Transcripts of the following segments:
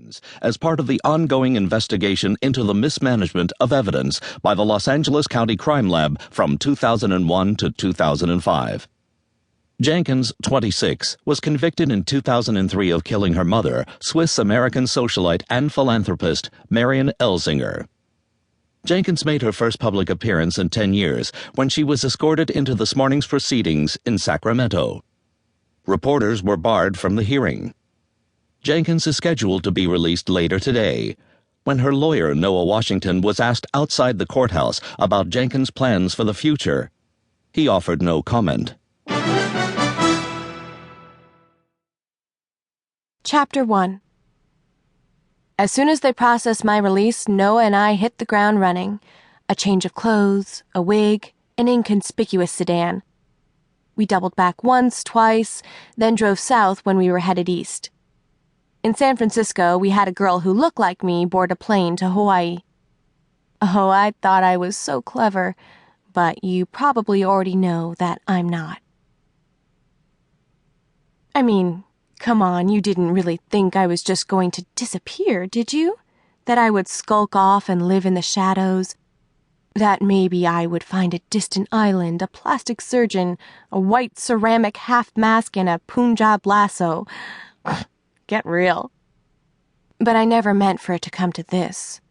Jenkins as part of the ongoing investigation into the mismanagement of evidence by the Los Angeles County Crime Lab from 2001 to 2005. Jenkins, 26, was convicted in 2003 of killing her mother, Swiss-American socialite and philanthropist Marion Elzinger. Jenkins made her first public appearance in 10 years when she was escorted into this morning's proceedings in Sacramento. Reporters were barred from the hearing. Jenkins is scheduled to be released later today. When her lawyer, Noah Washington, was asked outside the courthouse about Jenkins' plans for the future, he offered no comment. Chapter 1. As soon as they processed my release, Noah and I hit the ground running. A change of clothes, a wig, an inconspicuous sedan. We doubled back once, twice, then drove south when we were headed east. In San Francisco, we had a girl who looked like me board a plane to Hawaii. Oh, I thought I was so clever, but you probably already know that I'm not. I mean, come on, you didn't really think I was just going to disappear, did you? That I would skulk off and live in the shadows? That maybe I would find a distant island, a plastic surgeon, a white ceramic half mask, and a Punjab lasso. Get real. But I never meant for it to come to this.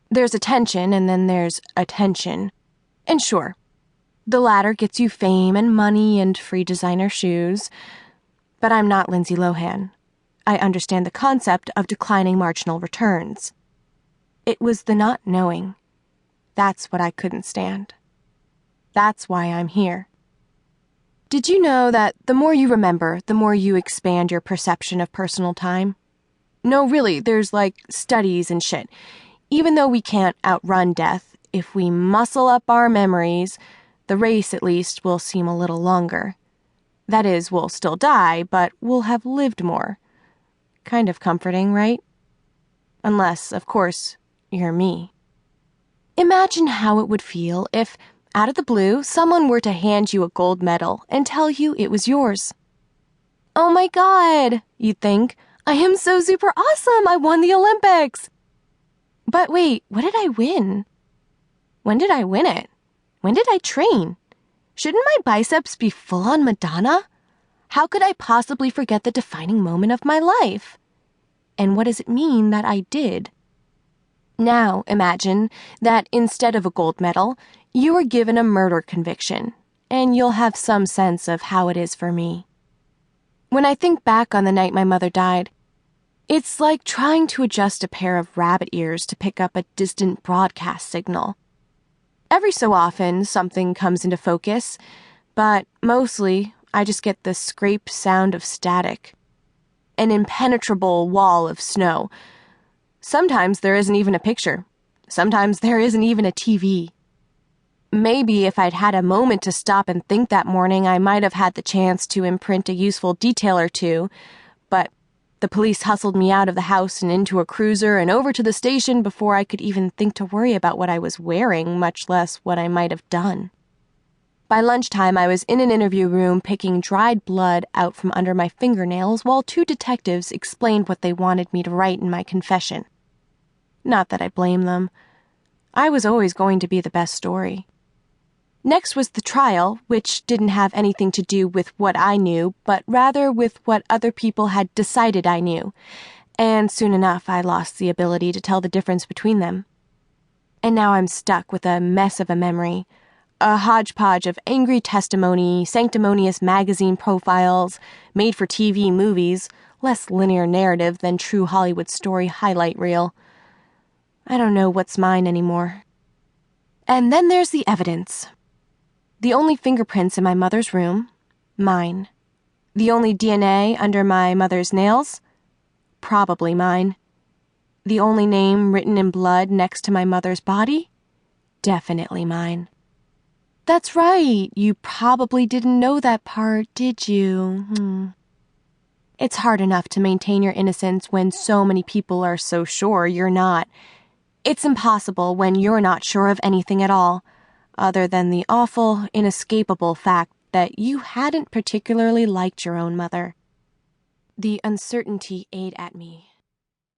There's attention, and then there's attention. And sure, the latter gets you fame and money and free designer shoes. But I'm not Lindsay Lohan. I understand the concept of declining marginal returns. It was the not knowing. That's what I couldn't stand. That's why I'm here. Did you know that the more you remember, the more you expand your perception of personal time? No, really, there's studies and shit. Even though we can't outrun death, if we muscle up our memories, the race at least will seem a little longer. That is, we'll still die, but we'll have lived more. Kind of comforting, right? Unless, of course, you're me. Imagine how it would feel if, out of the blue, someone were to hand you a gold medal and tell you it was yours. Oh my God, you'd think, I am so super awesome, I won the Olympics. But wait, what did I win? When did I win it? When did I train? Shouldn't my biceps be full on Madonna? How could I possibly forget the defining moment of my life? And what does it mean that I did? Now imagine that instead of a gold medal, you were given a murder conviction, and you'll have some sense of how it is for me. When I think back on the night my mother died, it's like trying to adjust a pair of rabbit ears to pick up a distant broadcast signal. Every so often, something comes into focus, but mostly, I just get the scraped sound of static. An impenetrable wall of snow. Sometimes there isn't even a picture. Sometimes there isn't even a TV. Maybe if I'd had a moment to stop and think that morning, I might have had the chance to imprint a useful detail or two, but the police hustled me out of the house and into a cruiser and over to the station before I could even think to worry about what I was wearing, much less what I might have done. By lunchtime, I was in an interview room picking dried blood out from under my fingernails while two detectives explained what they wanted me to write in my confession. Not that I blame them. I was always going to be the best story. Next was the trial, which didn't have anything to do with what I knew, but rather with what other people had decided I knew, and soon enough I lost the ability to tell the difference between them. And now I'm stuck with a mess of a memory, a hodgepodge of angry testimony, sanctimonious magazine profiles, made-for-TV movies, less linear narrative than true Hollywood story highlight reel. I don't know what's mine anymore. And then there's the evidence. The only fingerprints in my mother's room, mine. The only DNA under my mother's nails, probably mine. The only name written in blood next to my mother's body, definitely mine. That's right, you probably didn't know that part, did you? It's hard enough to maintain your innocence when so many people are so sure you're not. It's impossible when you're not sure of anything at all, other than the awful, inescapable fact that you hadn't particularly liked your own mother. The uncertainty ate at me.